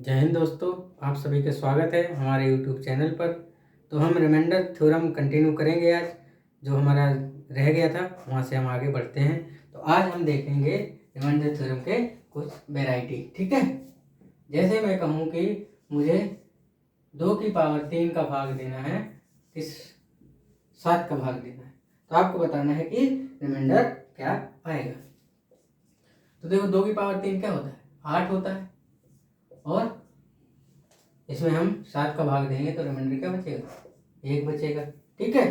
जय हिंद दोस्तों, आप सभी का स्वागत है हमारे यूट्यूब चैनल पर। तो हम रिमाइंडर थ्योरम कंटिन्यू करेंगे आज, जो हमारा रह गया था वहाँ से हम आगे बढ़ते हैं। तो आज हम देखेंगे रिमाइंडर थ्योरम के कुछ वैरायटी। ठीक है, जैसे मैं कहूँ कि मुझे 2 की पावर 3 का भाग देना है, किस 7 का भाग देना है, तो आपको बताना है कि रिमाइंडर क्या आएगा। तो देखो 2 की पावर 3 क्या होता है, 8 होता है, और इसमें हम 7 का भाग देंगे तो रिमाइंडर क्या बचेगा, 1 बचेगा। ठीक है,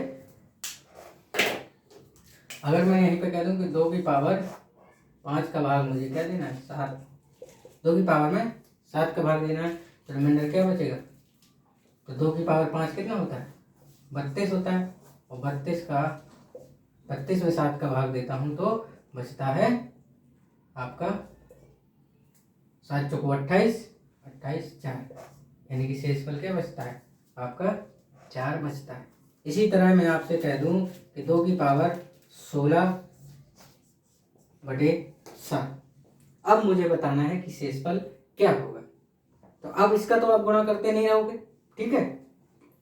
अगर मैं यहीं पे कह दूं कि 2 की पावर 5 का भाग मुझे क्या देना है, 7। 2 की पावर में 7 का भाग देना है तो रिमाइंडर क्या बचेगा। तो 2 की पावर 5 कितना होता है, 32 होता है, और 32 में 7 का भाग देता हूँ तो बचता है आपका 7 चौको 28, 28 4, यानी कि शेषफल क्या बचता है आपका 4 बचता है। इसी तरह मैं आपसे कह दूं कि 2 की पावर 16/7। अब मुझे बताना है कि शेषफल क्या होगा। तो अब इसका तो आप गुणा करते नहीं रहोगे, ठीक है।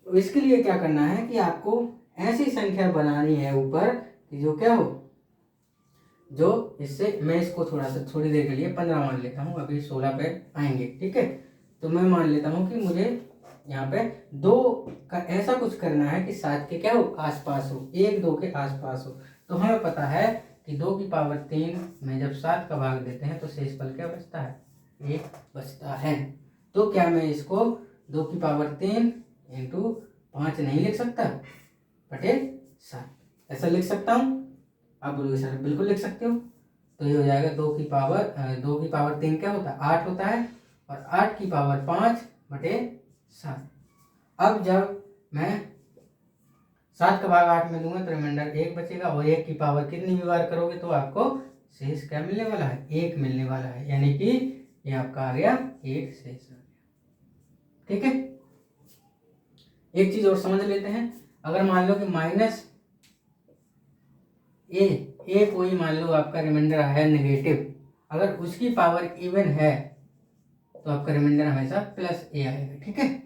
तो इसके लिए क्या करना है कि आपको ऐसी संख्या बनानी है ऊपर कि जो क्या हो, जो इससे मैं इसको थोड़ी देर के लिए 15 मान लेता हूँ, अभी 16 पे आएंगे। ठीक है, तो मैं मान लेता हूँ कि मुझे यहाँ पे 2 का ऐसा कुछ करना है कि 7 के क्या हो, आसपास हो, 1 2 के आसपास हो। तो हमें पता है कि 2 की पावर 3 में जब 7 का भाग देते हैं तो शेषफल क्या बचता है, 1 बचता है। तो क्या मैं इसको 2 की पावर 3 इंटू 5 नहीं लिख सकता, बटे 7 ऐसा लिख सकता हूँ। आप बोलोगे सर बिल्कुल लिख सकते हो। तो ये हो जाएगा 2 की पावर 3 क्या होता है, 8 होता है, और 8 की पावर 5/7। अब जब मैं 7 का भाग 8 में दूंगा तो रिमाइंडर 1 बचेगा, और 1 की पावर कितनी भी बार करोगे तो आपको शेष क्या मिलने वाला है, 1 मिलने वाला है, यानी कि ये आपका आ गया 1 शेष आ गया। ठीक है, एक चीज और समझ लेते हैं। अगर मान लो कि माइनस ए कोई मान लो आपका रिमाइंडर है नेगेटिव, अगर उसकी पावर इवन है तो आपका रिमाइंडर हमेशा प्लस ए आएगा। ठीक है,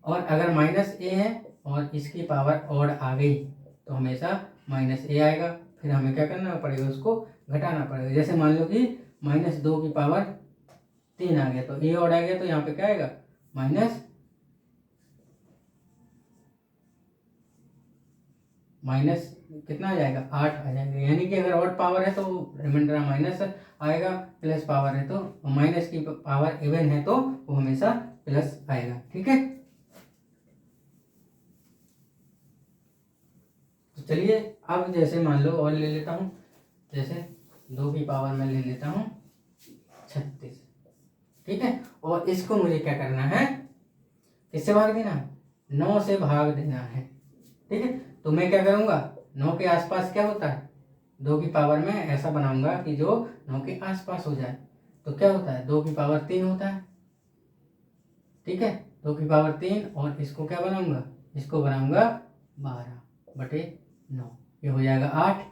और अगर माइनस ए है और इसकी पावर ऑड आ गई तो हमेशा माइनस ए आएगा। फिर हमें क्या करना पड़ेगा, उसको घटाना पड़ेगा। जैसे मान लो कि -2 की पावर 3 आ गया तो ए ऑड आ गया, तो यहाँ पे क्या आएगा, माइनस कितना आ जाएगा, 8 आ जाएगा। यानी कि अगर ऑड पावर है तो रिमाइंडर माइनस आएगा, प्लस पावर है तो माइनस की पावर इवन है तो वो हमेशा प्लस आएगा। ठीक है, तो चलिए अब जैसे मान लो और ले लेता हूँ, जैसे 2 की पावर में ले लेता हूँ 36। ठीक है, और इसको मुझे क्या करना है, किससे भाग देना है, 9 से भाग देना है। ठीक है, तो मैं क्या करूँगा, 9 के आसपास क्या होता है, 2 की पावर में ऐसा बनाऊंगा कि जो 9 के आसपास हो जाए। तो क्या होता है, 2 की पावर 3 होता है। ठीक है, 2 की पावर 3, और इसको क्या बनाऊंगा, इसको बनाऊंगा 12/9, ये हो जाएगा 8।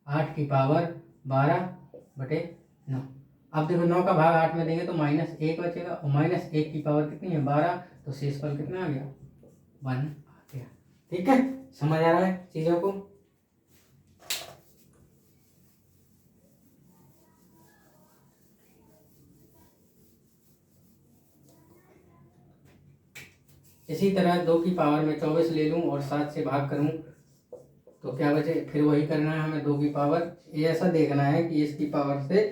8 की पावर 12/9। अब देखो 9 का भाग 8 में देंगे तो -1 बचेगा, और -1 की पावर कितनी है, 12, तो शेषफल कितना आ गया, 1 आ गया। ठीक है, समझ आ रहा है चीजों को। इसी तरह 2 की पावर में 24 ले लूं और 7 से भाग करूं तो क्या बचे, फिर वही करना है हमें। 2 की पावर, ये ऐसा देखना है कि इसकी पावर से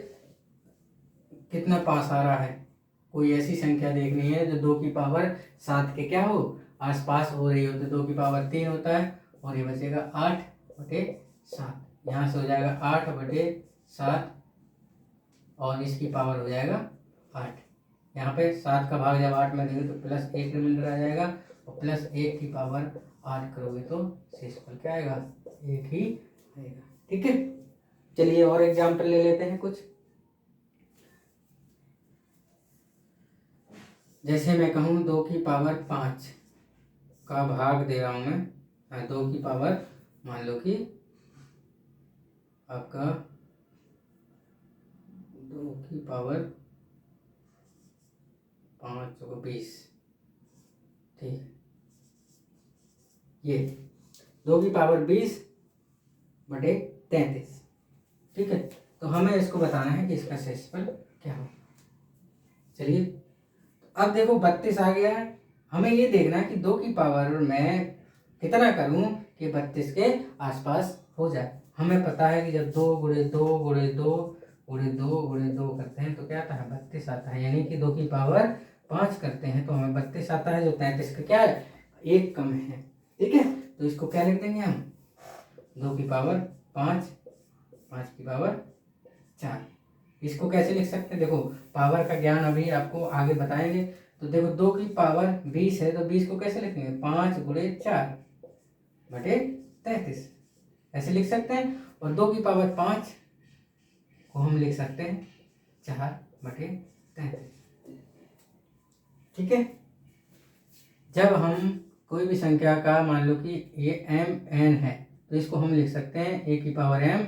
कितना पास आ रहा है। कोई ऐसी संख्या देखनी है जो 2 की पावर 7 के क्या हो, आसपास हो रही हो। तो 2 की पावर 3 होता है, और ये बचेगा 8/7। यहाँ से हो जाएगा 8/7, और इसकी पावर हो जाएगा 8। यहाँ पे 7 का भाग जब 8 में देंगे तो +1 रिमाइंडर आ जाएगा, और +1 की पावर 8 करोगे तो शेषफल क्या आएगा, 1 ही आएगा। ठीक है, चलिए और एग्जाम्पल ले लेते हैं कुछ। जैसे मैं कहूँ 2 की पावर 5 का भाग दे रहा हूँ मैं, 2 की पावर मान लो कि आपका 2 की पावर 5 चौको 20, ठीक है। ये 2 की पावर 20 बटे 33, ठीक है। तो हमें इसको बताना है कि इसका शेषफल क्या हो। चलिए अब देखो 32 आ गया है, हमें ये देखना है कि 2 की पावर मैं कितना करूं कि 32 के आसपास हो जाए। हमें पता है कि जब 2 गुणे 2 गुणे 2 गुणे 2 गुणे 2 करते हैं तो क्या आता है 32 आता है, यानी कि 2 की पावर 5 करते हैं तो हमें 32 आता है, जो 33 का क्या है एक कम है, ठीक है। तो इसको क्या लिख देंगे हम 2 की पावर 5, 5 की पावर 4। इसको कैसे लिख सकते हैं, देखो पावर का ज्ञान अभी आपको आगे बताएंगे। तो देखो 2 की पावर 20 है तो 20 को कैसे लिखेंगे 5 गुणे 4 बटे 33, ऐसे लिख सकते हैं। और 2 की पावर 5 को हम लिख सकते हैं 4 बटे 33, ठीक है। जब हम कोई भी संख्या का मान लो कि ये mn है तो इसको हम लिख सकते हैं a की पावर m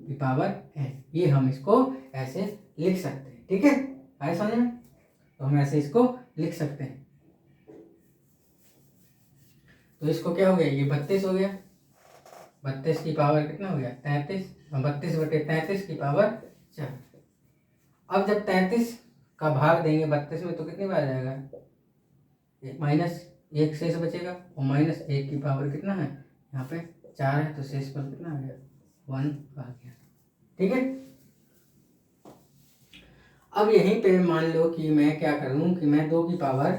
की पावर n, ये हम इसको ऐसे लिख सकते हैं, ठीक है। आए समझ में, तो हम ऐसे इसको लिख सकते हैं। तो इसको क्या हो गया, ये 32 हो गया, 32 की पावर कितना हो गया 33, 32 बटे 33 की पावर 4। अब जब 33 का भाग देंगे 32 में तो कितनी बार जाएगा, माइनस 1 शेष बचेगा, और माइनस 1 की पावर कितना है यहाँ पे 4 है, तो शेषफल कितना आ गया 1 आ गया, ठीक है। अब यहीं पे मान लो कि मैं क्या करूं कि मैं 2 की पावर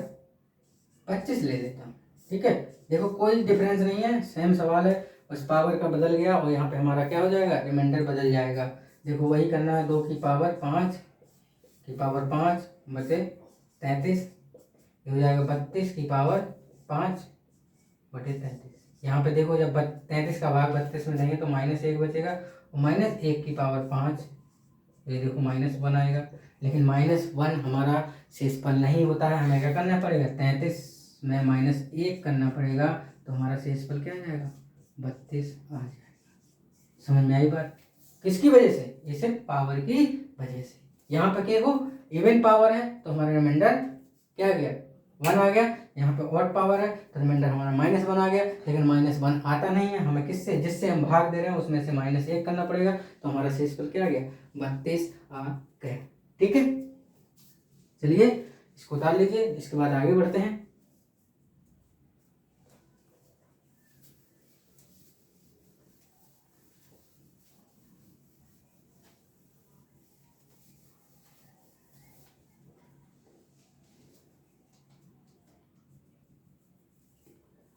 25 ले लेता हूँ, ठीक है। देखो कोई डिफरेंस नहीं है, सेम सवाल है, बस पावर का बदल गया और यहाँ पे हमारा क्या हो जाएगा रिमाइंडर बदल जाएगा। देखो वही करना है, 2 की पावर 5 की पावर 5 बटे 33, ये हो जाएगा 32 की पावर 5 बटे 33। यहाँ पे देखो जब 33 का भाग 32 में देंगे तो -1 बचेगा, और -1 की पावर 5, ये देखो -1 आएगा। लेकिन -1 हमारा शेषफल नहीं होता है, हमें क्या करना पड़ेगा 33 में -1 करना पड़ेगा, तो हमारा शेषफल क्या आ जाएगा 32 आ जाएगा। समझ में आई बात, किसकी वजह से, ये सिर्फ पावर की वजह से। यहाँ पे क्या हो इवन पावर है तो हमारा रिमाइंडर क्या आ गया 1 आ गया, यहाँ पे ऑड पावर है तो रिमाइंडर हमारा -1 आ गया। लेकिन -1 आता नहीं है, हमें किससे, जिससे हम भाग दे रहे हैं उसमें से -1 करना पड़ेगा, तो हमारा शेषफल क्या आ गया 32 आ गया, ठीक है। चलिए इसको उतार लीजिए, इसके बाद आगे बढ़ते हैं।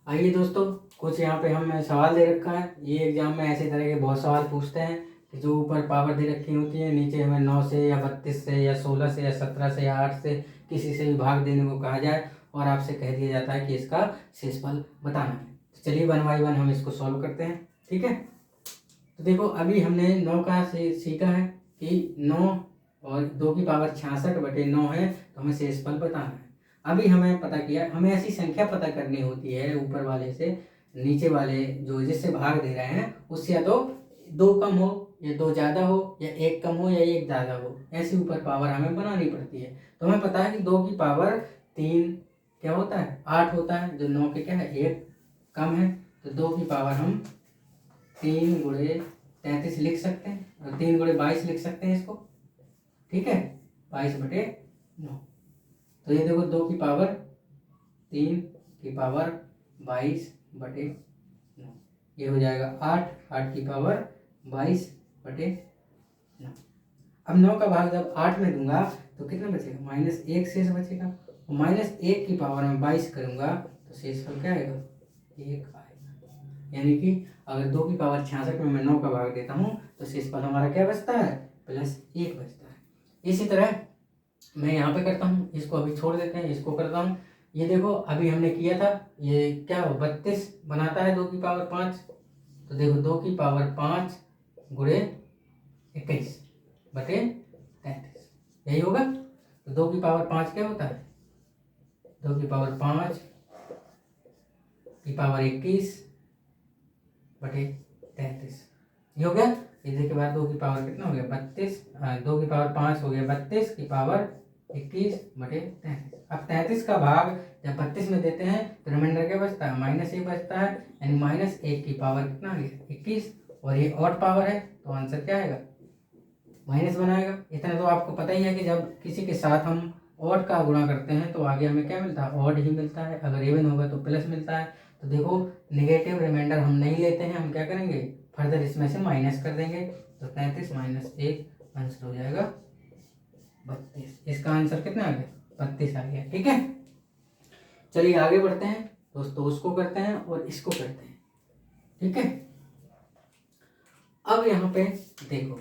आइए दोस्तों, कुछ यहाँ पे हम सवाल दे रखा है, ये एग्जाम में ऐसे तरह के बहुत सवाल पूछते हैं कि जो ऊपर पावर दे रखी होती है, नीचे हमें 9 से या 32 से या 16 से या 17 से या 8 से किसी से भी भाग देने को कहा जाए और आपसे कह दिया जाता है कि इसका शेषफल बताना है। तो चलिए 1 बाई 1 हम इसको सॉल्व करते हैं, ठीक है। तो देखो अभी हमने 9 का से सीखा है कि 9 और 2 की पावर 66 बटे 9 है, तो हमें शेषफल बताना है। अभी हमें पता किया, हमें ऐसी संख्या पता करनी होती है ऊपर वाले से नीचे वाले जो जिससे भाग दे रहे हैं उससे या तो 2 कम हो या 2 ज़्यादा हो या 1 कम हो या 1 ज़्यादा हो, ऐसी ऊपर पावर हमें बनानी पड़ती है। तो हमें पता है कि 2 की पावर 3 क्या होता है 8 होता है, जो 9 के क्या है 1 कम है, तो 2 की पावर हम 3 गुणे 33 लिख सकते हैं, और 3 गुणे 22 लिख सकते हैं इसको, ठीक है 22 बटे 9। तो ये देखो 2 की पावर 3 की पावर 22 बटे 9, ये हो जाएगा 8 की पावर 22 बटे 9। अब 9 का भाग जब 8 में दूंगा तो कितना बचेगा -1 शेष बचेगा, और -1 की पावर में 22 करूंगा तो शेषफल क्या आएगा 1 आएगा। यानी कि अगर 2 की पावर 66 में मैं 9 का भाग देता हूँ तो शेषफल हमारा क्या बचता है +1 बचता है। इसी तरह मैं यहाँ पे करता हूँ, इसको अभी छोड़ देते हैं, इसको करता हूँ। ये देखो अभी हमने किया था, ये क्या हो 32 बनाता है 2 की पावर 5, तो देखो 2 की पावर 5 गुणे 21 बटे 33, यही होगा। तो 2 की पावर 5 क्या होता है 2 की पावर 5 की पावर 21 बटे 33, ये हो गया। इधर के बाद 2 की पावर कितना हो गया 32, 2 की पावर 5 हो गया 32 की पावर 21/33। अब 33 का भाग जब 32 में देते हैं तो रिमाइंडर क्या बचता है, -1 बचता है, यानी -1 की पावर कितना आ गया, 21। और ये ऑड पावर है तो आंसर क्या आएगा, माइनस बनाएगा। इतना तो आपको पता ही है कि जब किसी के साथ हम ऑड का गुणा करते हैं तो आगे हमें क्या मिलता है, ऑड ही मिलता है। अगर इवन होगा तो प्लस मिलता है। तो देखो नेगेटिव रिमाइंडर हम नहीं लेते हैं, हम क्या करेंगे, फर्दर इसमें से माइनस कर देंगे। तो 33 - 1 आंसर हो जाएगा 32। इसका आंसर कितना आ गया, 32 आ गया। ठीक है, चलिए आगे बढ़ते हैं दोस्तों, उसको करते हैं और इसको करते हैं। ठीक है, अब यहाँ पे देखो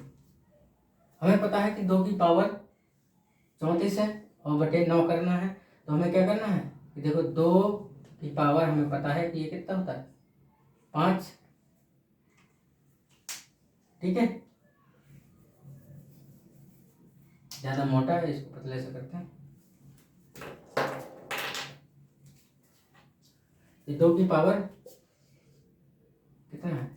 हमें पता है कि 2 की पावर 34 है और बटे 9 करना है। तो हमें क्या करना है कि देखो 2 की पावर हमें पता है कि ये कितना होता है, 5। ठीक है, ज्यादा मोटा है, इसको पतले से करते हैं। ये 2 की पावर कितना है,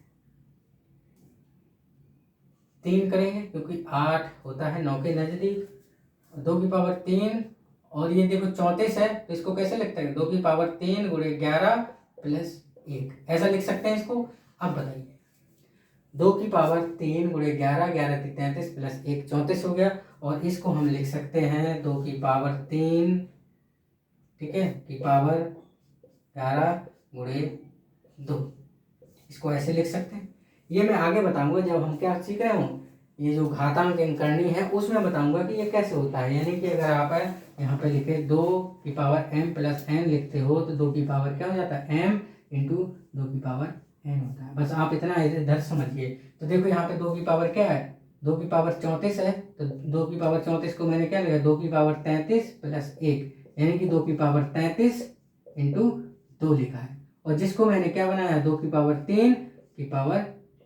3 करेंगे क्योंकि 8 होता है 9 के नजदीक। 2 की पावर 3 और ये देखो 34 है तो इसको कैसे लिखते हैं, 2 की पावर 3 गुणे 11 प्लस 1, ऐसा लिख सकते हैं इसको। अब बताइए 2 की पावर 3 गुणे 11, 11 3 33 प्लस 1 34 हो गया। और इसको हम लिख सकते हैं 2 की पावर 3, ठीक है, की पावर 11 गुणे 2, इसको ऐसे लिख सकते हैं। ये मैं आगे बताऊंगा जब हम क्या सीख रहे हूँ, ये जो घातांक अंक करनी है उसमें बताऊंगा कि ये कैसे होता है। यानी कि अगर आप यहाँ पे लिखे 2 की पावर m प्लस n लिखते हो तो 2 की पावर क्या हो जाता है, m इंटू 2 की पावर n होता है। बस आप इतना इधर समझिए। तो देखो यहाँ पे 2 की पावर क्या है, 2 की पावर 34 है। तो 2 की पावर 34 को मैंने क्या लिखा, 2 की पावर 33 प्लस 1, यानी कि 2 की पावर 33 इंटू 2 लिखा है। और जिसको मैंने क्या बनाया, 2 की पावर 3 की पावर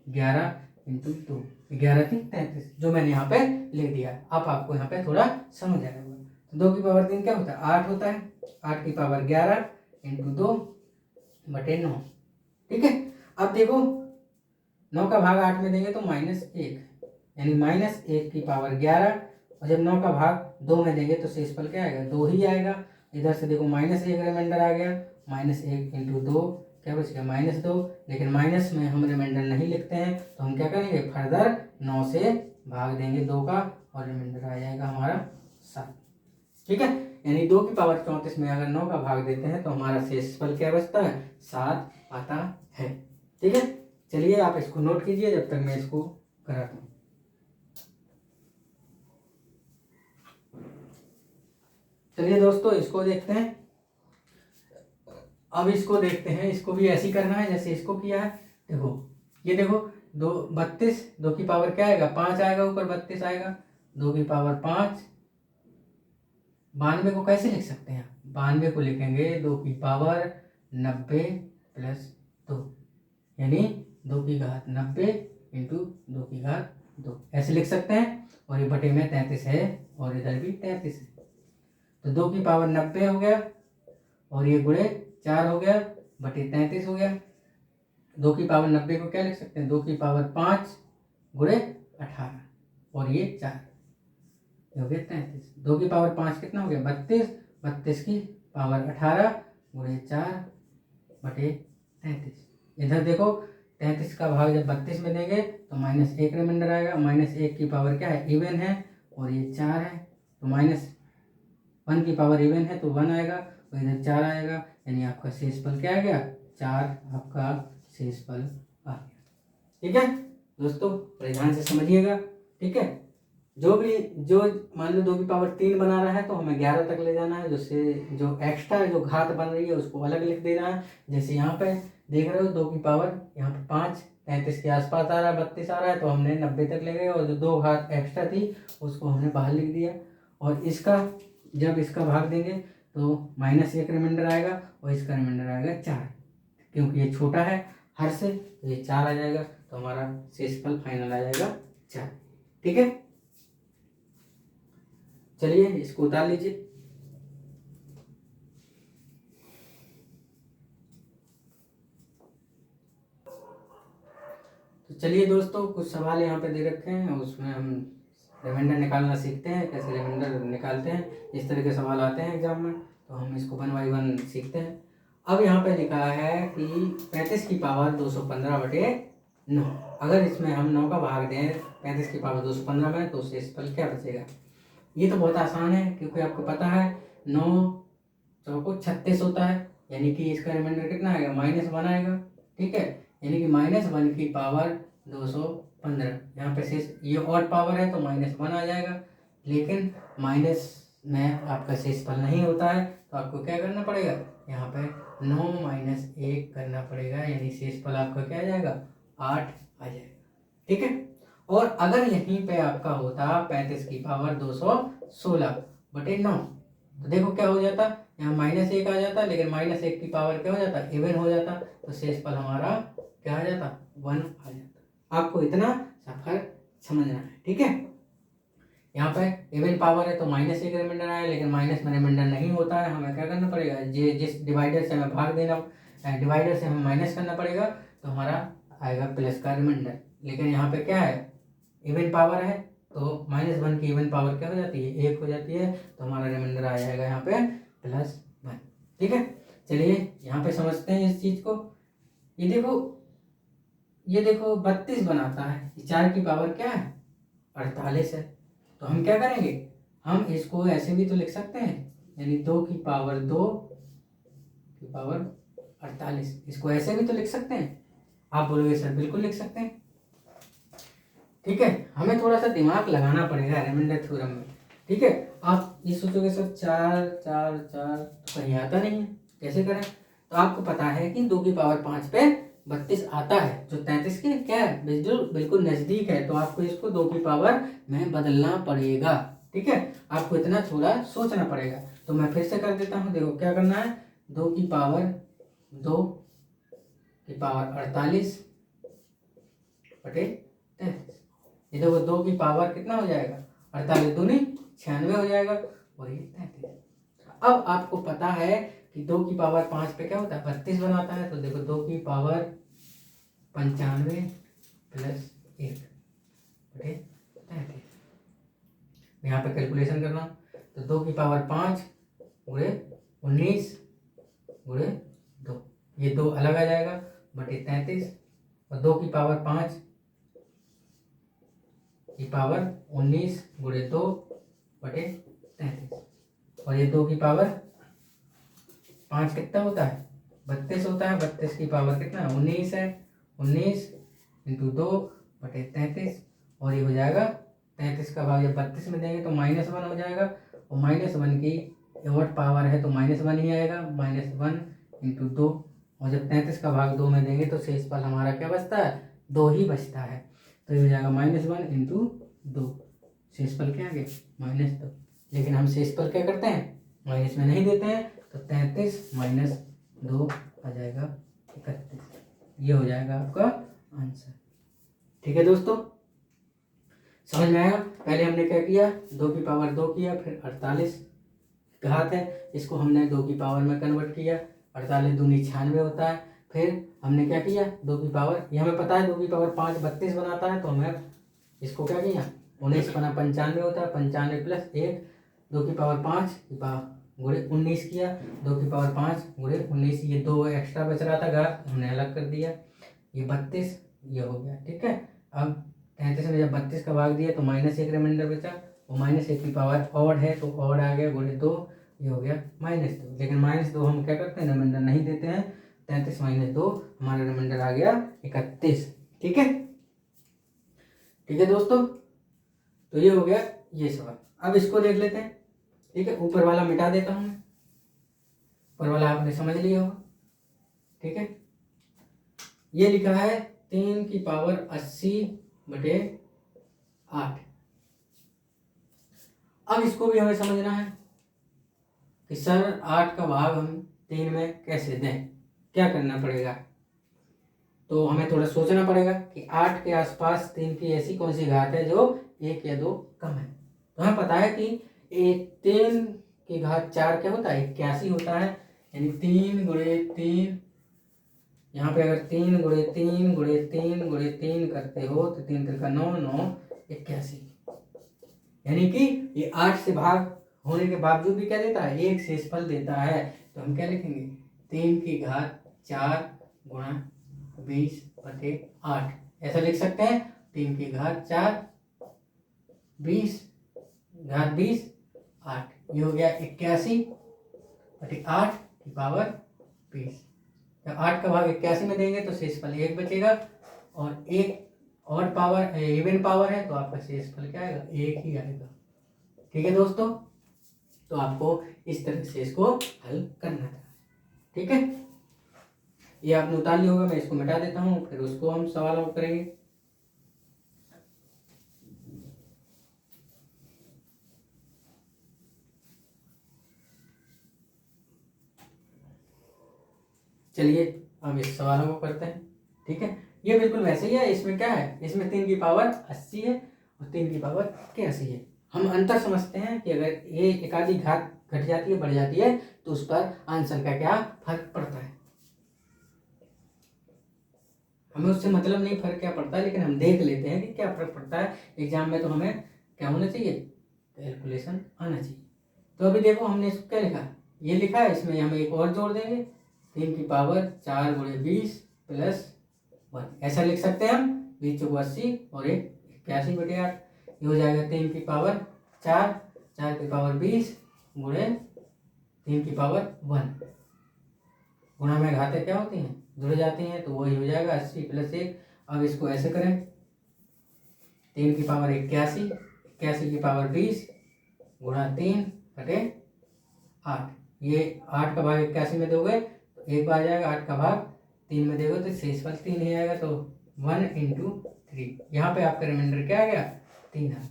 11 इंटू 2, 11 3 33, जो मैंने यहाँ पे लिख दिया। अब आपको यहाँ पे थोड़ा समझ आएगा। तो 2 की पावर 3 क्या होता है, 8 होता है। 8 की पावर 11 इंटू 2 बटे 9। ठीक है, अब देखो 9 का भाग 8 में देंगे तो -1, यानी -1 की पावर 11। और जब 9 का भाग 2 में देंगे तो शेषफल क्या आएगा, 2 ही आएगा। इधर से देखो -1 रिमाइंडर आ गया, -1 इंटू 2 क्या बच गया, -2। लेकिन माइनस में हम रिमाइंडर नहीं लिखते हैं तो हम क्या करेंगे, फर्दर 9 से भाग देंगे 2 का और रिमाइंडर आ जाएगा हमारा 7। ठीक है, यानी 2 की पावर 34 में अगर 9 का भाग देते हैं तो हमारा शेषफल क्या बचता है, 7 आता है। ठीक है, चलिए आप इसको नोट कीजिए जब तक मैं इसको कराता हूँ। चलिए दोस्तों इसको देखते हैं। अब इसको देखते हैं, इसको भी ऐसे ही करना है जैसे इसको किया है। देखो ये देखो 32, 2 की पावर क्या आएगा, 5 आएगा, ऊपर 32 आएगा, 2 की पावर 5। 92 को कैसे लिख सकते हैं, 92 को लिखेंगे 2 की पावर 90 प्लस 2, यानी 2 की घात 90 इंटू 2 की घात 2, ऐसे लिख सकते हैं। और ये बटे में 33 है और इधर भी 33 है। तो 2 की पावर 90 हो गया और ये गुणे 4 हो गया बटे 33 हो गया। 2 की पावर 90 को क्या लिख सकते हैं, 2 की पावर 5 गुणे 18 और ये 4 हो गया 33। 2 की पावर 5 कितना हो गया, 32, 32 की पावर 18 गुणे 4 बटे 33। इधर देखो 33 का भाग जब 32 में देंगे तो -1 रिमाइंडर आएगा। -1 की पावर क्या है, इवन है और ये 4 है। तो -1 की पावर इवन है तो 1 आएगा और इधर 4 आएगा, यानी आपका शेषफल क्या आ गया, 4 आपका शेषफल आ गया। ठीक है दोस्तों, बड़े ध्यान से समझिएगा। ठीक है, जो मान लो 2 की पावर 3 बना रहा है तो हमें 11 तक ले जाना है। जो एक्स्ट्रा जो घात बन रही है उसको अलग लिख देना है। जैसे यहाँ पे देख रहे हो 2 की पावर यहाँ पे 5 33 के आसपास आ रहा है, 32 आ रहा है, तो हमने 90 तक ले गए और जो 2 घात एक्स्ट्रा थी उसको हमने बाहर लिख दिया। और इसका जब इसका भाग देंगे तो -1 रिमाइंडर आएगा और इसका रिमाइंडर आएगा 4, क्योंकि ये छोटा है हर से, तो ये 4 आ जाएगा। तो हमारा शेषफल फाइनल आ जाएगा 4। ठीक है, चलिए इसको उतार लीजिए। तो चलिए दोस्तों कुछ सवाल यहाँ पे दे रखे हैं, उसमें हम रिमाइंडर निकालना सीखते हैं, कैसे रिमाइंडर निकालते हैं, इस तरह के सवाल आते हैं एग्जाम में, तो हम इसको 1 बाई 1 सीखते हैं। अब यहाँ पे लिखा है कि 35 की पावर 215/9। अगर इसमें हम 9 का भाग दें 35 की पावर 215 में तो शेषफल क्या बचेगा। ये तो बहुत आसान है, क्योंकि आपको पता है 9 चौको 36 होता है, यानी कि इसका रिमाइंडर कितना आएगा, -1 आएगा। ठीक है, यानी कि -1 की पावर 215। यहाँ पे शेष ये ऑड पावर है तो -1 आ जाएगा, लेकिन माइनस में आपका शेषफल नहीं होता है, तो आपको क्या करना पड़ेगा, यहाँ पे 9 - 1 करना पड़ेगा, यानी शेषफल आपका क्या आ जाएगा, 8 आ जाएगा। ठीक है, और अगर यहीं पे आपका होता 35 की पावर 216/9, तो देखो क्या हो जाता, यहाँ -1 आ जाता, लेकिन -1 की पावर क्या हो जाता, इवन हो जाता, तो शेषफल हमारा क्या आ जाता, 1 आ जाता। आपको इतना सफर समझना है। ठीक है, यहाँ पे इवन पावर है तो -1 रिमाइंडर आया, लेकिन माइनस में रिमाइंडर नहीं होता है, हमें क्या करना पड़ेगा, जिस डिवाइडर से हमें भाग देना, डिवाइडर से हमें माइनस करना पड़ेगा, तो हमारा आएगा प्लस का रिमाइंडर। लेकिन यहाँ पे क्या है, इवन पावर है तो -1 की इवन पावर क्या हो जाती है, 1 हो जाती है, तो हमारा रिमाइंडर आ जाएगा यहाँ पे +1। ठीक है, चलिए यहाँ पे समझते हैं इस चीज को। ये देखो 32 बनाता है, 4 की पावर क्या है, 48 है। तो हम क्या करेंगे, हम इसको ऐसे भी तो लिख सकते हैं, यानी 2 की पावर 2 की पावर 48, इसको ऐसे भी तो लिख सकते हैं। आप बोलोगे सर बिल्कुल लिख सकते हैं। ठीक है, हमें थोड़ा सा दिमाग लगाना पड़ेगा रिमाइंडर थ्योरम में। ठीक है, आप ये सोचोगे सर 4 4 4 तो कहीं आता नहीं है, कैसे करें। तो आपको पता है कि 2 की पावर 5 पे 32 आता है, जो 33 के क्या है, बिल्कुल नजदीक है, तो आपको इसको 2 की पावर में बदलना पड़ेगा। ठीक है, आपको इतना थोड़ा सोचना पड़ेगा। तो मैं फिर से कर देता हूँ, देखो क्या करना है, 2 की पावर 48/33। ये देखो 2 की पावर कितना हो जाएगा, 48 दूनी 96 हो जाएगा, और ये 33। अब आपको पता है कि 2 की पावर 5 पे क्या होता है, 32 बनाता है, तो देखो 2 की पावर 95 + 1/33। यहाँ पे कैलकुलेशन करना, तो 2 की पावर 5 गुणे 19 गुणे 2, ये 2 अलग आ जाएगा, /33, और 2 की पावर 5 की पावर 19 गुणे 2/33, और ये 2 की पावर 5 कितना होता है, 32 होता है, 32 की पावर कितना 19 है, 19 × 2/33, और ये हो जाएगा 33 का भाग जब 32 में देंगे तो -1 हो जाएगा, और -1 की ऑड पावर है तो -1 ही आएगा, -1 × 2, और जब 33 का भाग 2 में देंगे तो शेषफल हमारा क्या बचता है, 2 ही बचता है, तो ये हो जाएगा -1 × 2, शेषफल क्या आ गया, -2। लेकिन हम शेषफल क्या करते हैं, माइनस में नहीं देते हैं, तो 33 - 2 आ जाएगा 31। ये हो जाएगा आपका आंसर। ठीक है दोस्तों, समझ में आया। पहले हमने क्या किया, 2 की पावर 2 किया, फिर 48 घात है, इसको हमने 2 की पावर में कन्वर्ट किया, 48 दूनी 96 होता है। फिर हमने क्या किया, 2 की पावर, ये हमें पता है 2 की पावर 5 32 बनाता है, तो हमें इसको क्या किया, 19 × 5 95 होता है, 95 + 1, 2 की पावर 5 की पावर गुणे 19 किया, 2 की पावर 5 गुणे 19, ये 2 एक्स्ट्रा बच रहा था घात, हमने अलग कर दिया, ये 32 ये हो गया। ठीक है, अब 33 में जब 32 का भाग दिया तो -1 रिमाइंडर बचा, और -1 की पावर ऑड है तो ऑड आ गया, गुणे 2 ये हो गया -2, लेकिन -2 हम क्या करते हैं, रिमाइंडर नहीं देते हैं, 33 - 2 हमारा रिमाइंडर आ गया 31। ठीक है, ठीक है दोस्तों, तो ये हो गया ये सवाल। अब इसको देख लेते हैं। ठीक है, ऊपर वाला मिटा देता हूँ, ऊपर वाला आपने समझ लिया होगा। ठीक है, ये लिखा है 3 की पावर 80/8। अब इसको भी हमें समझना है कि सर 8 का भाग हम 3 में कैसे दें, क्या करना पड़ेगा। तो हमें थोड़ा सोचना पड़ेगा कि 8 के आसपास 3 की ऐसी कौन सी घात है जो 1 या 2 कम है। तो हमें पता है कि 3 की घात 4 क्या होता है, 81 होता है, यानी 3 × 3, यहाँ पे अगर 3 × 3 × 3 × 3 करते हो तो 3 × 3 = 9 9 81। यानी कि ये 8 से भाग होने के बावजूद भी क्या देता है, एक शेषफल देता है। तो हम क्या लिखेंगे, 3 की घात 4 गुणा 20/8 ऐसा लिख सकते हैं। 3 की घात 4 20 घात 20 8, ये हो गया 81/8 की पावर 20। जब 8 का भाग 81 में देंगे तो शेषफल 1 बचेगा, और एक और पावर इवन पावर है तो आपका शेषफल क्या आएगा, 1 ही आएगा। ठीक है दोस्तों, तो आपको इस तरह से इसको हल करना था। ठीक है, ये आपने उतार लिया होगा, मैं इसको मिटा देता हूँ, फिर उसको हम सवाल और करेंगे। चलिए अब इस सवालों को करते हैं। ठीक है, ये बिल्कुल वैसे ही है। इसमें क्या है, इसमें 3 की पावर 80 है और 3 की पावर 81 है। हम अंतर समझते हैं कि अगर ये एक आधी घात घट जाती है, बढ़ जाती है, तो उस पर आंसर का क्या फर्क पड़ता है। हमें उससे मतलब नहीं फर्क क्या पड़ता है, लेकिन हम देख लेते हैं कि क्या फर्क पड़ता है। एग्जाम में तो हमें क्या होना चाहिए, कैलकुलेशन आना चाहिए। तो अभी देखो हमने इसको क्या लिखा, ये लिखा है, इसमें हम एक और जोड़ देंगे, 3 की पावर 4 गुणे 20 प्लस 1 ऐसा लिख सकते हैं हम। 20 चौको 80 और 81/8, ये हो जाएगा 3 की पावर 4 4 की पावर 20 गुणे 3 की पावर 1। गुणा में घातें क्या होती हैं, जुड़ जाती हैं, तो वही हो जाएगा 80 + 1। अब इसको ऐसे करें, 3 की पावर 81 81 की पावर 20 गुणा 3/8। ये 8 का भाग 81 में दोगे तो 1 बार जाएगा, 8 का भाग 3 में दोगे तो शेषफल 3 ही आएगा। तो 1 × 3, यहाँ पे आपका रिमाइंडर क्या आ गया, 3 आ गया।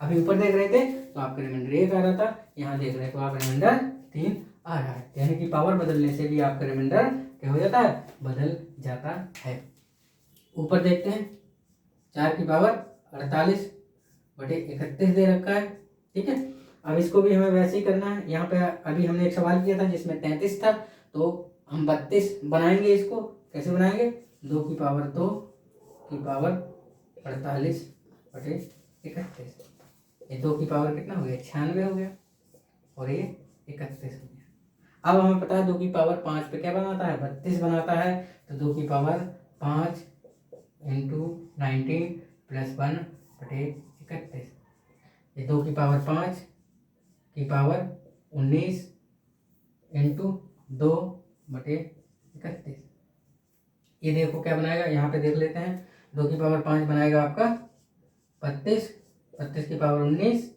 अभी ऊपर देख रहे थे तो आपका रिमाइंडर 1 आ रहा था, यहाँ देख रहे हैं तो आप रिमाइंडर 3 आ रहा है। यानी कि पावर बदलने से भी आपका रिमाइंडर क्या हो जाता है, बदल जाता है। ऊपर देखते हैं, 4 की पावर 48/31 दे रखा है। ठीक है, अब इसको भी हमें वैसे ही करना है। यहाँ पे अभी हमने एक सवाल किया था जिसमें 33 था, तो हम 32 बनाएंगे। इसको कैसे बनाएंगे, 2 की पावर 2 की पावर 48/31। ये 2 की पावर कितना हो गया, 96 हो गया, और ये 31 हो गया। अब हमें पता है 2 की पावर 5 पे क्या बनाता है, 32 बनाता है। तो 2 की पावर 5 × 19 + 1/31। ये 2 की पावर 5 की पावर 19 × 2/31। ये देखो क्या बनाएगा, यहाँ पे देख लेते हैं। 2 की पावर 5 बनाएगा आपका 32, 32 की पावर 19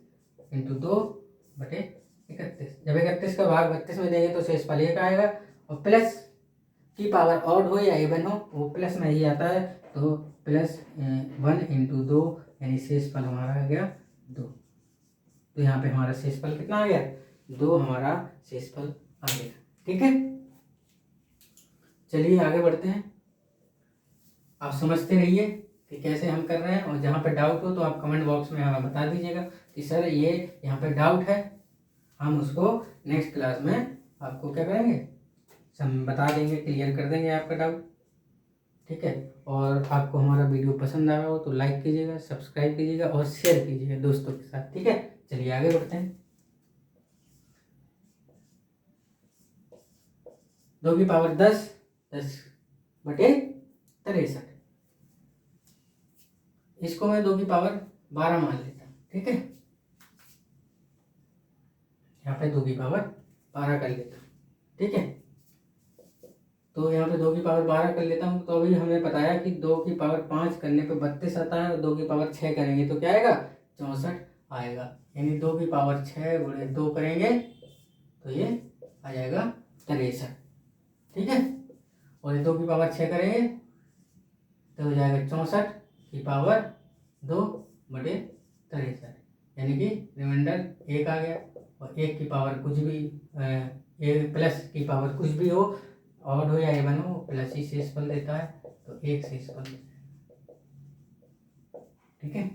× 2/31। जब 31 का भाग 32 में देंगे तो शेषफल 1 आएगा, और प्लस की पावर ऑड हो या इवन हो वो प्लस में ही आता है। तो +1 × 2 यानी शेषफल हमारा आ गया 2। तो यहाँ पे हमारा शेषफल कितना आ गया, 2 हमारा शेषफल आ गया। ठीक है, चलिए आगे बढ़ते हैं। आप समझते रहिए कि कैसे हम कर रहे हैं, और जहाँ पे डाउट हो तो आप कमेंट बॉक्स में हमें बता दीजिएगा कि सर ये यहाँ पे डाउट है। हम उसको नेक्स्ट क्लास में आपको क्या करेंगे, हम बता देंगे, क्लियर कर देंगे आपका डाउट। ठीक है, और आपको हमारा वीडियो पसंद आया हो तो लाइक कीजिएगा, सब्सक्राइब कीजिएगा और शेयर कीजिएगा दोस्तों के साथ। ठीक है, चलिए आगे बढ़ते हैं। 2 की पावर 10 10/63, इसको मैं 2 की पावर 12 मान लेता हूँ। ठीक है, यहाँ पे 2 की पावर 12 कर लेता हूँ। ठीक है, तो यहाँ पे 2 की पावर 12 कर लेता हूँ। तो अभी हमने बताया कि 2 की पावर 5 करने पे 32 आता है, और 2 की पावर 6 करेंगे तो क्या आएगा, 64 आएगा। यानी 2 की पावर 6 गुणे 2 करेंगे तो ये आ जाएगा 63। ठीक है, और ये 2 की पावर 6 करेंगे तो हो जाएगा 64 की पावर 2/63। यानी कि रिमाइंडर 1 आ गया, और 1 की पावर कुछ भी, एक प्लस की पावर कुछ भी हो, ऑड हो या इवन हो, प्लस ही शेषफल देता है, तो 1 शेषफल। ठीक है,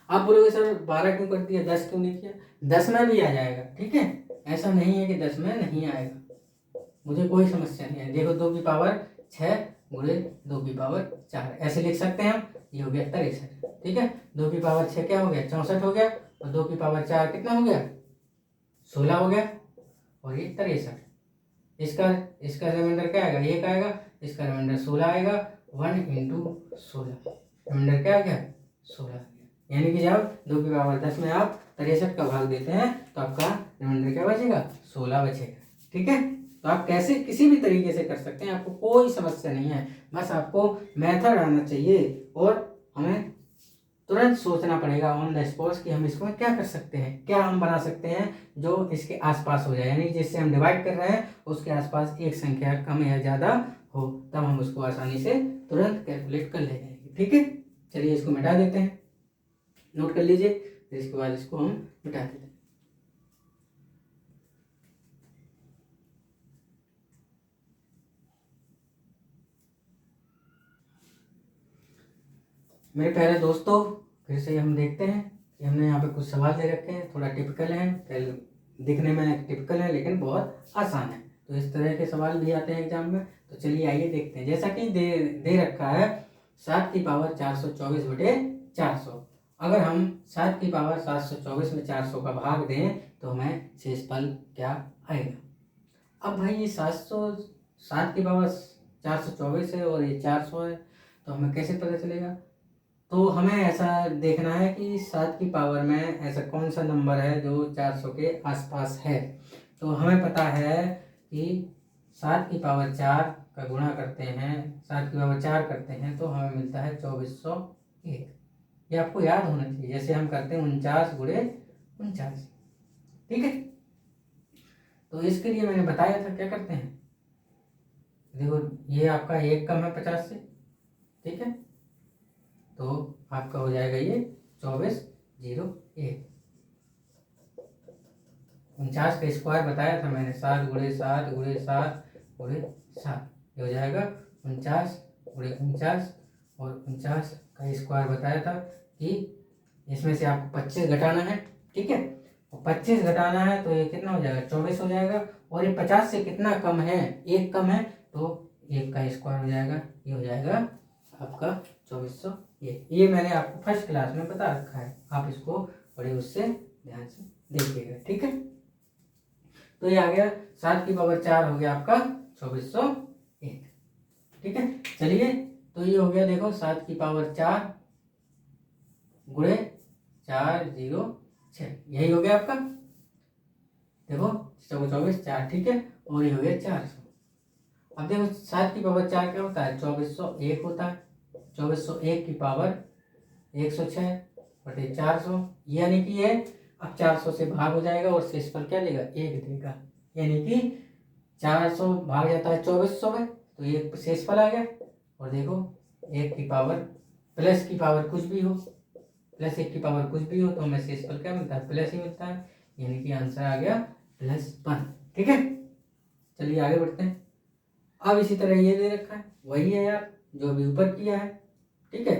आप बोलोगे सर 12 क्यों कर दिया, 10 क्यों नहीं किया, 10 में भी आ जाएगा। ठीक है, ऐसा नहीं है कि 10 में नहीं आएगा, मुझे कोई समस्या नहीं है। देखो 2 की पावर 6 गुणे 2 की पावर 4, ऐसे लिख सकते हैं हम। ये हो गया 63, ठीक है। 2 की पावर 6 क्या हो गया, 64 हो गया, और 2 की पावर 4 कितना हो गया, 16 हो गया, और ये 63। इसका इसका रिमाइंडर क्या आएगा, 1 आएगा, इसका रिमाइंडर 16 आएगा। 1 इंटू 16, रिमाइंडर क्या आ गया, 16 आ गया। यानी कि जब 2 की पावर 10 में आप 63 का भाग देते हैं तो आपका रिमाइंडर क्या बचेगा, 16 बचेगा, ठीक है। तो आप कैसे किसी भी तरीके से कर सकते हैं, आपको कोई समस्या नहीं है, बस आपको मेथड आना चाहिए और हमें तुरंत सोचना पड़ेगा ऑन द स्पॉट कि हम इसको क्या कर सकते हैं, क्या हम बना सकते हैं जो इसके आसपास हो जाए, यानी जिससे हम डिवाइड कर रहे हैं उसके आसपास एक संख्या कम या ज़्यादा हो, तब हम उसको आसानी से तुरंत कैलकुलेट कर ले जाएंगे, ठीक है। चलिए इसको मिटा देते हैं, नोट कर लीजिए, फिर इसके बाद इसको हम मिटा देते हैं। मेरे प्यारे दोस्तों, फिर से हम देखते हैं कि हमने यहाँ पे कुछ सवाल दे रखे हैं, थोड़ा टिपिकल हैं, दिखने में टिपिकल है लेकिन बहुत आसान है। तो इस तरह के सवाल भी आते हैं एग्जाम में। तो चलिए आइए देखते हैं। जैसा कि दे रखा है 7 की पावर 424 बटे 400। अगर हम 7 की पावर 724 में 400 का भाग दें तो हमें शेषफल क्या आएगा। अब भाई ये 7 की पावर 424 है और ये 400 है, तो हमें कैसे पता चलेगा। तो हमें ऐसा देखना है कि 7 की पावर में ऐसा कौन सा नंबर है जो 400 के आसपास है। तो हमें पता है कि 7 की पावर 4 का गुणा करते हैं, 7 की पावर 4 करते हैं तो हमें मिलता है 2401। ये आपको याद होना चाहिए, जैसे हम करते हैं 49 गुणे 49, ठीक है। तो इसके लिए मैंने बताया था क्या करते हैं, देखो ये आपका 1 कम है 50 से, ठीक है, तो आपका हो जाएगा ये 2401। 49 का स्क्वायर बताया था मैंने, 7 गुणे 7 गुणे 7 गुणे 7, ये हो जाएगा 49 गुणे 49, और 49 का स्क्वायर बताया था कि इसमें से आपको 25 घटाना है, ठीक है। और 25 घटाना है तो ये कितना हो जाएगा, 24 हो जाएगा। और ये 50 से कितना कम है, 1 कम है, तो 1 का स्क्वायर हो जाएगा, ये हो जाएगा आपका 2401। ये मैंने आपको फर्स्ट क्लास में बता रखा है, आप इसको बड़े उससे ध्यान से देखिएगा, ठीक है। तो ये आ गया 7 की पावर 4 हो गया आपका 2401, ठीक है। चलिए तो ये हो गया, देखो 7 की पावर 4 गुणे 406, यही हो गया आपका, देखो 24 4, ठीक है। और ये हो गया 400। अब देखो 7 की पावर 4 क्या होता है, 2401 होता है। 2401 की पावर 106 बटे 400, यानी कि ये अब 400 से भाग हो जाएगा और शेषफल क्या लेगा, 1 देगा। यानी कि 400 भाग जाता है 2400 में, तो ये शेषफल आ गया। और देखो 1 की पावर प्लस की पावर कुछ भी हो, प्लस 1 की पावर कुछ भी हो, तो हमें शेषफल क्या मिलता है, प्लस ही मिलता है, यानी कि आंसर आ गया +1, ठीक है। चलिए आगे बढ़ते हैं। अब इसी तरह ये दे रखा है, वही है यार जो अभी ऊपर किया है, ठीक है।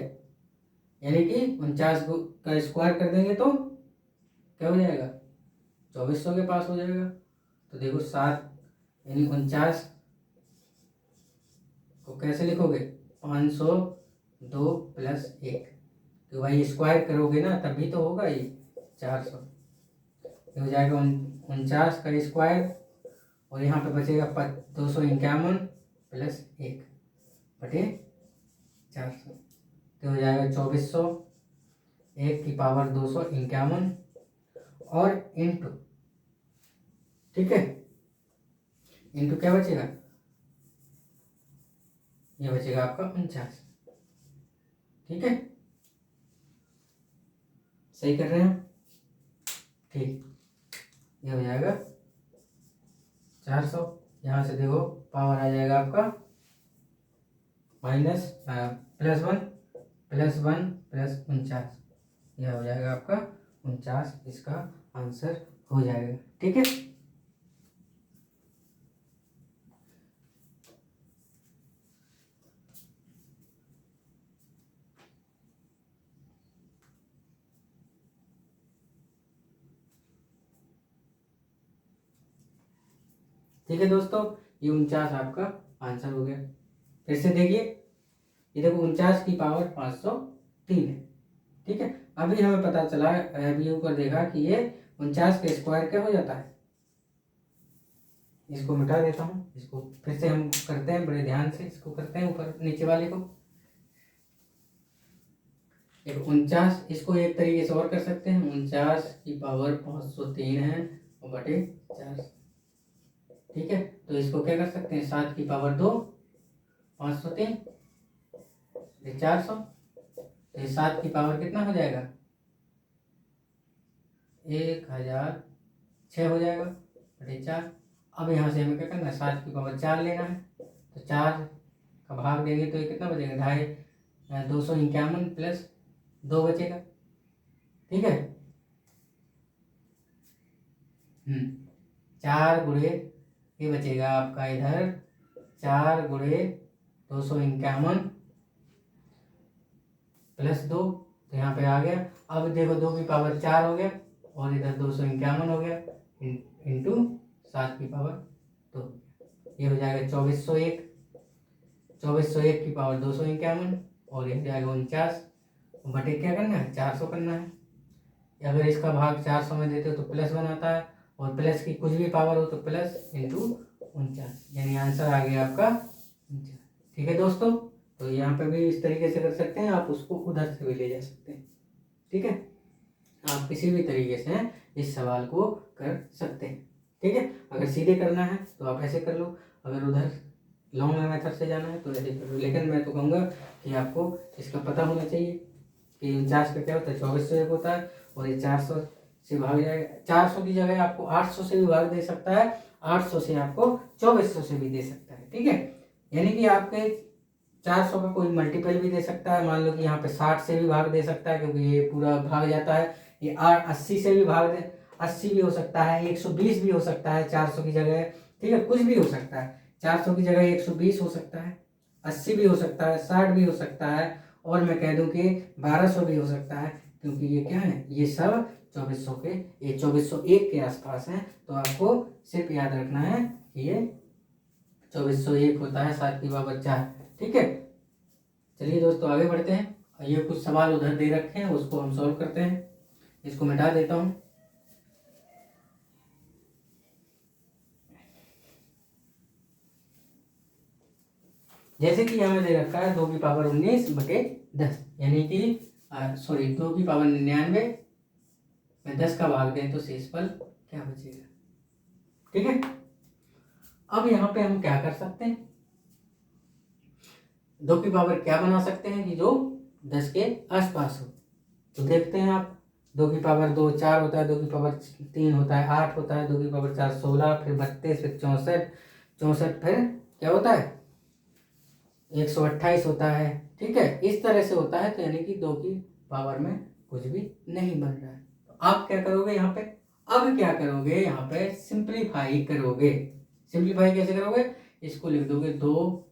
यानी कि 49 का स्क्वायर कर देंगे तो क्या हो जाएगा, 2400 के पास हो जाएगा। तो देखो 7 यानी 49 को कैसे लिखोगे, 502 + 1, तो भाई स्क्वायर करोगे ना तभी तो होगा ये 400। ये हो जाएगा 49 का स्क्वायर, और यहाँ पे बचेगा 251 + 1 बटे 400, तो हो जाएगा 2400, 1 की पावर 251 और इंटू, ठीक है, इंटू क्या बचेगा, ये बचेगा आपका 49, ठीक है। सही कर रहे हैं, ठीक, ये हो जाएगा 400। यहाँ से देखो पावर आ जाएगा आपका +1 + 49, यह हो जाएगा आपका 49, इसका आंसर हो जाएगा, ठीक है। ठीक है दोस्तों, ये 49 आपका आंसर हो गया। फिर से देखिए, ये देखो 49 की पावर 503 है। ठीक है, अभी हमें पता चला, अभी ऊपर देखा कि ये 49 का स्क्वायर क्या हो जाता है। इसको मिटा देता हूँ, इसको फिर से हम करते हैं बड़े ध्यान से, इसको करते हैं ऊपर नीचे वाले को। 49, इसको एक तरीके से और कर सकते हैं, 49 की पावर 503 है और बटे 4। ठीक है, तो इसको क्या कर सकते हैं, 7 की पावर 2, 503, 400। तो ये 7 की पावर कितना हो जाएगा, 1006 हो जाएगा बटे 4। अब यहाँ से हमें क्या करना है, 7 की पावर 4 लेना है। तो 4 का भाग देंगे तो ये कितना बचेगा, 251 प्लस 2 बचेगा। ठीक है, 4 गुणे ये बचेगा आपका इधर 4 गुणे 251 प्लस 2, तो यहाँ पे आ गया। अब देखो 2 की पावर 4 हो गया और इधर 251 हो गया इंटू 7 की पावर 2, ये हो जाएगा 2401। 2401 की पावर 251 और ये हो जाएगा 49 बटे क्या करना है, 400 करना है। अगर इसका भाग 400 में देते हो तो प्लस बनाता है, और प्लस की कुछ भी पावर हो तो प्लस इंटू 49, यानी आंसर आ गया आपका 49। ठीक है दोस्तों, तो यहाँ पे भी इस तरीके से कर सकते हैं, आप उसको उधर से भी ले जा सकते हैं। ठीक है, आप किसी भी तरीके से इस सवाल को कर सकते हैं। ठीक है, अगर सीधे करना है तो आप ऐसे कर लो, अगर उधर लॉन्ग मेथड से जाना है तो ऐसे कर लो। लेकिन मैं तो कहूँगा कि आपको इसका पता होना चाहिए कि 49 का क्या होता है, 2401 होता है, और ये 400 से भाग जाएगा। 400 की जगह आपको 800 से भी भाग दे सकता है, 800 से आपको 2400 से भी दे सकता है। ठीक है, यानी कि आपके 400 का कोई मल्टीपल भी दे सकता है। मान लो कि यहाँ पे 60 से भी भाग दे सकता है, क्योंकि ये पूरा भाग जाता है। ये 80 से भी भाग दे, 80 भी हो सकता है, 120 भी हो सकता है 400 की जगह। ठीक है, कुछ भी हो सकता है, 400 की जगह 120 हो सकता है, 80 भी हो सकता है, 60 भी हो सकता है, और मैं कह दूं कि 1200 भी हो सकता है, क्योंकि ये क्या है, ये सब 2400 के, ये 2401 के आसपास है। तो आपको सिर्फ याद रखना है कि ये 2401 होता है 7 की पावर 4। ठीक है, चलिए दोस्तों आगे बढ़ते हैं। ये कुछ सवाल उधर दे रखे हैं, उसको हम सॉल्व करते हैं। इसको मिटा देता हूँ। जैसे कि हमें दे रखा है 2 की पावर 19 बटे 10, यानी कि सॉरी 2 की पावर 99 में 10 का भाग दें तो शेषफल क्या बचेगा। ठीक है, अब यहाँ पे हम क्या कर सकते हैं, 2 की पावर क्या बना सकते हैं कि जो 10 के आसपास हो। तो देखते हैं आप, 2 की पावर 2 4 होता है, 2 की पावर 3 होता है 8 होता है, 2 की पावर 4 16, फिर 32, फिर 64, 64 फिर क्या होता है 128 होता है। ठीक है, इस तरह से होता है। तो यानी कि 2 की पावर में कुछ भी नहीं बन रहा है। तो आप क्या करोगे यहाँ पे, अब क्या करोगे यहाँ पे, सिंप्लीफाई करोगे। सिंप्लीफाई कैसे करोगे, इसको लिख दोगे 2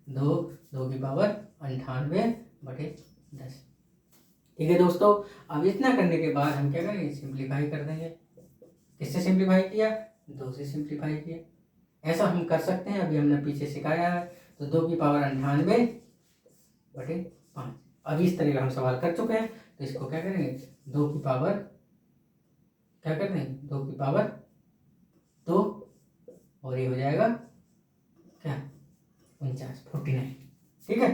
2 की पावर 98 बटे 10। ठीक है दोस्तों, अब इतना करने के बाद हम क्या करेंगे, सिंप्लीफाई कर देंगे। किससे सिंप्लीफाई किया, 2 से सिंप्लीफाई किया। ऐसा हम कर सकते हैं, अभी हमने पीछे सिखाया है। तो 2 की पावर 98 बटे 5। अब इस तरह का हम सवाल कर चुके हैं, तो इसको क्या करेंगे, 2 की पावर क्या कर देंगे, 2 की पावर 2, और ये हो जाएगा क्या 49। ठीक है,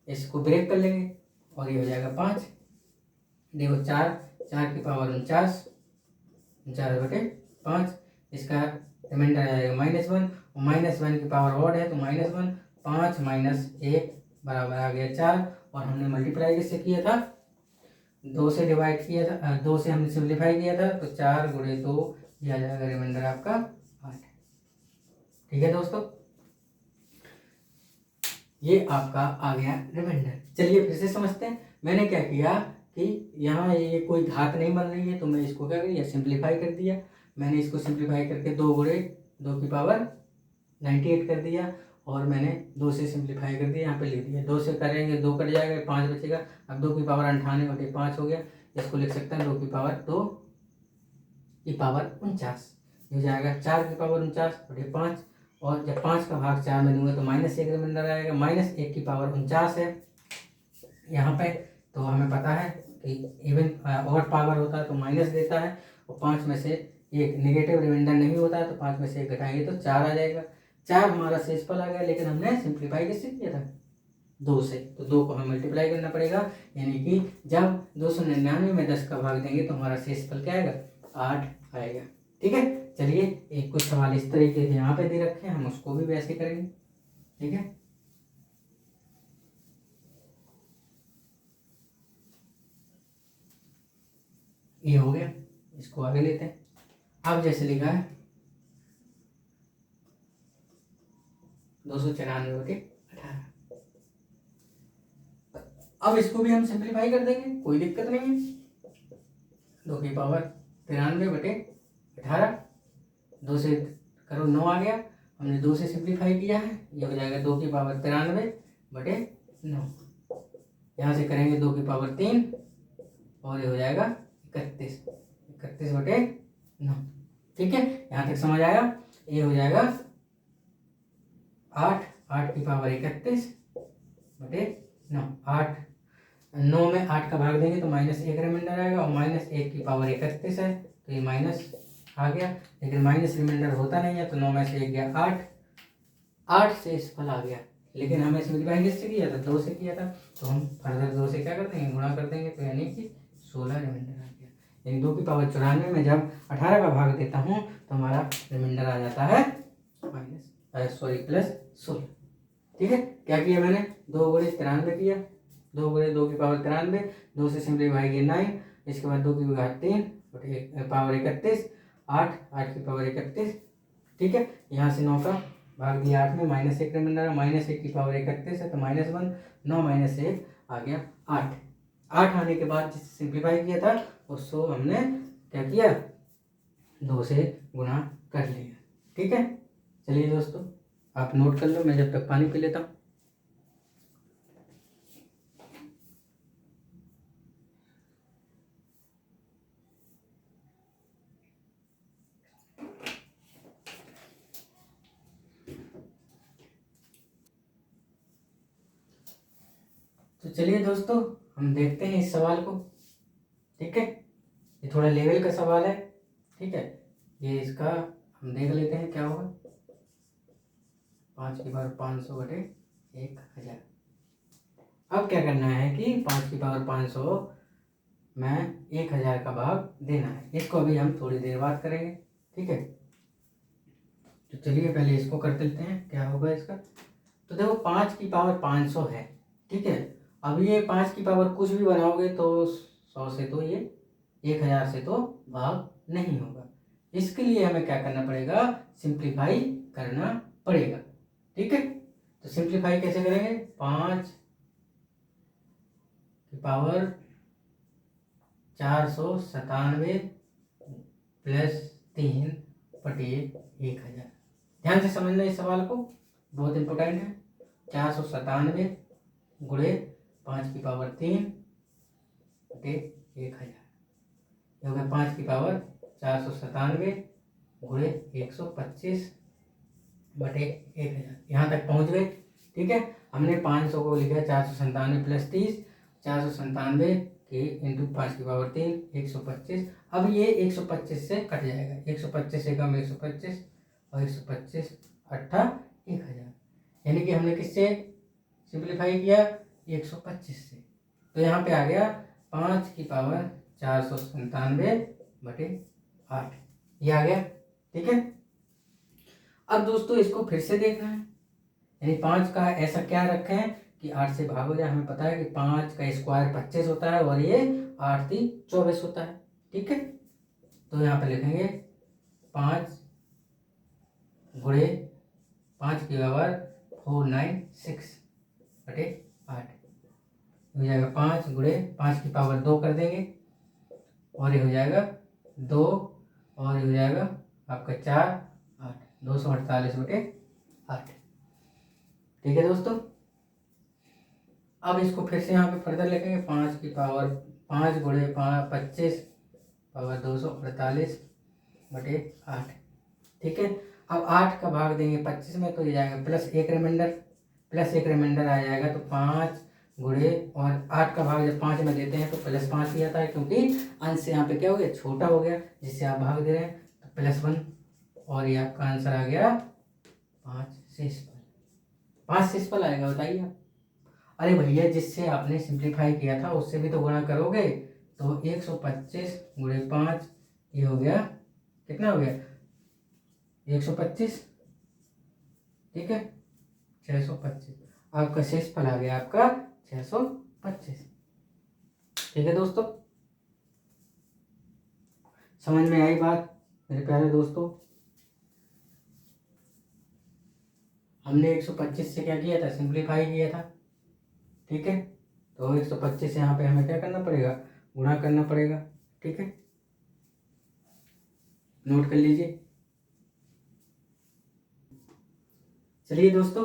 इसको ब्रेक कर लेंगे और ये हो जाएगा 5। देखो 4 की पावर 49 बटे 5, इसका रिमाइंडर आ जाएगा -1, और -1 की पावर ऑड है तो -1, 5 - 1 बराबर आ गया 4। और हमने मल्टीप्लाई किससे किया था, 2 से डिवाइड किया था, 2 से हमने सिंप्लीफाई किया था, तो 4 गुणे 2 दिया जाएगा, रिमाइंडर आपका 8। ठीक है दोस्तों, ये आपका आ गया रिमाइंडर। चलिए फिर से समझते हैं। मैंने क्या किया कि यहाँ ये कोई घात नहीं बन रही है, तो मैं इसको क्या किया, सिंप्लीफाई कर दिया। मैंने इसको सिंप्लीफाई करके 2 गुणे 2 की पावर 98 कर दिया, और मैंने 2 से सिंप्लीफाई कर दिया, यहाँ पे लिख दिया। 2 से करेंगे 2 कट जाएगा, 5 बचेगा। अब 2 की पावर 98 बटे 5 हो गया। इसको लिख सकते हैं 2 की पावर 49 हो जाएगा, 4 की पावर 49 बटे 5, और जब 5 का भाग 4 में दूंगा तो -1 रिमाइंडर आएगा। -1 की पावर 49 है यहाँ पे। तो हमें पता है कि इवन और पावर होता है तो माइनस देता है, और 5 में से एक नेगेटिव रिमाइंडर नहीं होता है तो 5 में से एक घटाएंगे तो 4 आ जाएगा। 4 हमारा शेषफल आ गया, लेकिन हमने सिंप्लीफाई किससे किया था? 2 से। तो 2 को हमें मल्टीप्लाई करना पड़ेगा, यानी कि जब 299 में 10 का भाग देंगे तो हमारा शेषफल क्या आएगा? 8 आएगा। ठीक है, चलिए एक कुछ सवाल इस तरीके से यहाँ पे दे रखे हैं, हम उसको भी वैसे करेंगे। ठीक है, ये हो गया, इसको आगे लेते हैं। अब जैसे लिखा है 294/18, अब इसको भी हम सिंप्लीफाई कर देंगे, कोई दिक्कत नहीं है। 2 की पावर 93/18, 2 से करो 9 आ गया, हमने 2 से सिंप्लीफाई किया है, ये हो जाएगा 2 की पावर 93/9। यहाँ से करेंगे 2 की पावर 3 और ये हो जाएगा 31/9। ठीक है, यहाँ तक समझ आया? ये हो जाएगा 8 की पावर 31/9। 9 में 8 का भाग देंगे तो -1 रिमाइंडर आएगा, और -1 की पावर 31 है तो ये माइनस आ गया, लेकिन माइनस रिमाइंडर होता नहीं है तो 9 में से 1 गया 8 से इस फल आ गया। लेकिन हमें सिंप्लीफाई किससे किया था? 2 से किया था, तो हम फर्दर 2 से क्या कर देंगे? गुणा कर देंगे, तो यानी कि 16 रिमाइंडर आ गया। यानी 2 की पावर 94 में जब 18 का भाग देता हूँ तो हमारा रिमाइंडर आ जाता है +16। ठीक है, क्या किया मैंने? 2 गुणे 93 किया, 2 गुणे 2 की पावर 93, 2 से सिंप्लीफाई किया 9, इसके बाद 2 की घात 3 पावर 31, 8 की पावर 31। ठीक है, यहाँ से 9 का भाग दिया 8 में, -1 रिमाइंडर, -1 की पावर 31 है तो -1, 9 - 1 आ गया 8। 8 आने के बाद जिसे सिंप्लीफाई किया था उसको हमने क्या किया? 2 से गुणा कर लिया। ठीक है, चलिए दोस्तों आप नोट कर लो, मैं जब तक पानी पी लेता हूँ। तो चलिए दोस्तों हम देखते हैं इस सवाल को। ठीक है, ये थोड़ा लेवल का सवाल है। ठीक है, ये इसका हम देख लेते हैं क्या होगा। 5 की पावर 500/1000। अब क्या करना है कि 5 की पावर 500 में 1000 का भाग देना है, इसको अभी हम थोड़ी देर बाद करेंगे। ठीक है, तो चलिए पहले इसको कर देते हैं, क्या होगा इसका। तो देखो 5 की पावर 500 है। ठीक है, अब ये 5 की पावर कुछ भी बनाओगे तो 100 से तो ये 1000 से तो भाग नहीं होगा। इसके लिए हमें क्या करना पड़ेगा? सिंप्लीफाई करना पड़ेगा। ठीक है, तो सिंप्लीफाई कैसे करेंगे? 5 की पावर 497 + 3/1000। ध्यान से समझना इस सवाल को, बहुत इंपॉर्टेंट है। 497 गुणे 5 की पावर 3/1000, ये हो गया 5 की पावर 497 गुणे 125/1000। यहाँ तक पहुँच गए। ठीक है, हमने 500 को लिखा 497 + 30, 497 के इंटू 5 की पावर 3 125। अब ये 125 से कट जाएगा, 125 से कम 125 और 125 8 1000, यानी कि हमने किससे सिंप्लीफाई किया? 125 से। तो यहाँ पे आ गया 5 की पावर 497/8, ये आ गया। ठीक है, अब दोस्तों इसको फिर से देखना है, यानी 5 का ऐसा क्या रखें हैं कि 8 से भाग हो जाए। हमें पता है कि 5 का स्क्वायर 25 होता है और ये 8 × 3 = 24 होता है। ठीक है, तो यहाँ पे लिखेंगे 5 गुणे 5 की पावर 496/8 हो जाएगा। 5 गुणे 5 की पावर 2 कर देंगे और ये हो जाएगा 2 और ये हो जाएगा आपका 4 8 248/8। ठीक है दोस्तों, अब इसको फिर से यहाँ पे फर्दर लिखेंगे। 5 की पावर 5 गुणे 25 पावर 248/8। ठीक है, अब 8 का भाग देंगे 25 में तो ये जाएगा प्लस एक रिमाइंडर आ जाएगा, तो 5 गुणे और 8 का भाग जब 5 में देते हैं तो प्लस 5 ही आता है, क्योंकि अंश यहाँ पे क्या हो गया, छोटा हो गया, जिससे आप भाग दे रहे हैं, तो +1 और ये आपका आंसर आ गया 5 शेषफल आएगा। बताइए आप। अरे भैया, जिससे आपने सिंप्लीफाई किया था उससे भी तो गुणा करोगे, तो 125 गुणे 5 ये हो गया, कितना हो गया 125, ठीक है 625, आपका शेषफल आ गया आपका 625। ठीक है दोस्तों, समझ में आई बात मेरे प्यारे दोस्तों। हमने 125 से क्या किया था, सिंप्लीफाई किया था, ठीक है। तो 125 यहाँ पे हमें क्या करना पड़ेगा, गुणा करना पड़ेगा, ठीक है, नोट कर लीजिए। चलिए दोस्तों,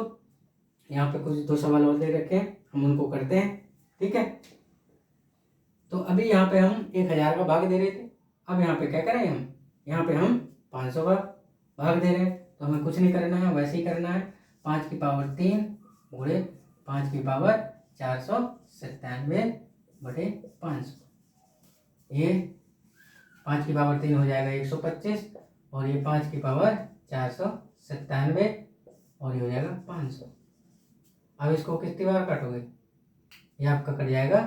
यहाँ पे कुछ 2 सवाल और दे रखे हैं, हम उनको करते हैं, ठीक है। तो अभी यहाँ पे हम 1000 का भाग दे रहे थे, अब यहाँ पे क्या करें हम, यहाँ पे हम 500 का भाग दे रहे हैं, तो हमें कुछ नहीं करना है, वैसे ही करना है। 5 की पावर 3 गुणे 5 की पावर 497 बटे 500, ये 5 की पावर 3 हो जाएगा 125 और ये 5 की पावर 497 और ये हो जाएगा 500। अब इसको कितनी बार काटोगे, ये आपका कट जाएगा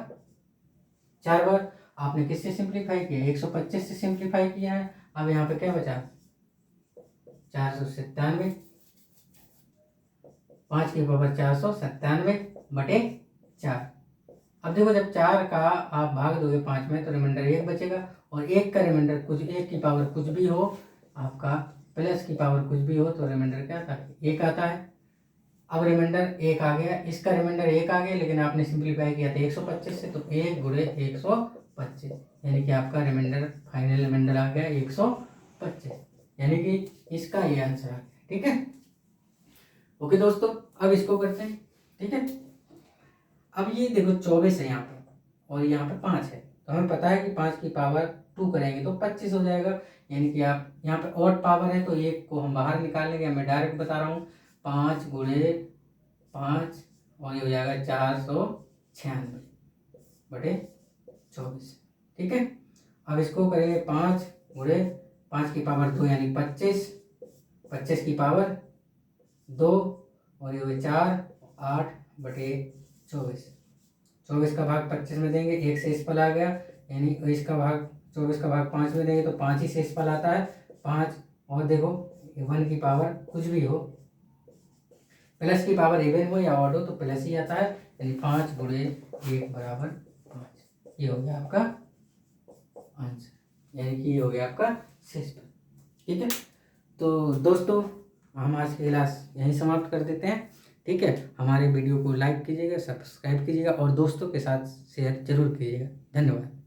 4 बार। आपने किससे सिंप्लीफाई किया, 125 से सिंप्लीफाई किया है। अब यहाँ पे क्या बचा 497, 5 की पावर 497 बटे 4। अब देखो, जब 4 का आप भाग दोगे 5 में तो रिमाइंडर 1 बचेगा, और 1 का रिमाइंडर कुछ, 1 की पावर कुछ भी हो, आपका प्लस की पावर कुछ भी हो, तो रिमाइंडर क्या आता है, 1 आता है। अब रिमाइंडर 1 आ गया, इसका रिमाइंडर 1 आ गया, लेकिन आपने सिंप्लीफाई किया था 125 से, तो 1 गुणे 125, यानी कि आपका रिमाइंडर, फाइनल रिमाइंडर आ गया 125, यानी कि इसका ये आंसर आ गया, ठीक है। ओके दोस्तों, अब इसको करते हैं, ठीक है। अब ये देखो 24 है यहाँ पे और यहाँ पे 5 है, तो हमें पता है कि 5 की पावर 2 करेंगे तो 25 हो जाएगा, यानी कि आप यहाँ पे ऑड पावर है तो 1 को हम बाहर निकाल लेंगे। मैं डायरेक्ट बता रहा हूँ, 5 गुणे 5 और ये हो जाएगा 496 बटे 24, ठीक है। अब इसको करेंगे 5 गुणे 5 की पावर 2 यानी 25, 25 की पावर 2 और ये हुए 4, 8 बटे 24। 24 का भाग 25 में देंगे, एक शेषफल आ गया, यानी इसका भाग 24 का भाग 5 में देंगे तो 5 ही शेषफल आता है, 5। और देखो 1 की पावर कुछ भी हो, प्लस की पावर इवन हो या ऑड हो तो प्लस ही आता है, यानी 5 गुणे 1 बराबर 5। ये हो गया आपका आंसर, यानी कि ये हो गया आपका शेषफल, ठीक है। तो दोस्तों, हम आज की क्लास यहीं समाप्त कर देते हैं, ठीक है। हमारे वीडियो को लाइक कीजिएगा, सब्सक्राइब कीजिएगा और दोस्तों के साथ शेयर जरूर कीजिएगा। धन्यवाद।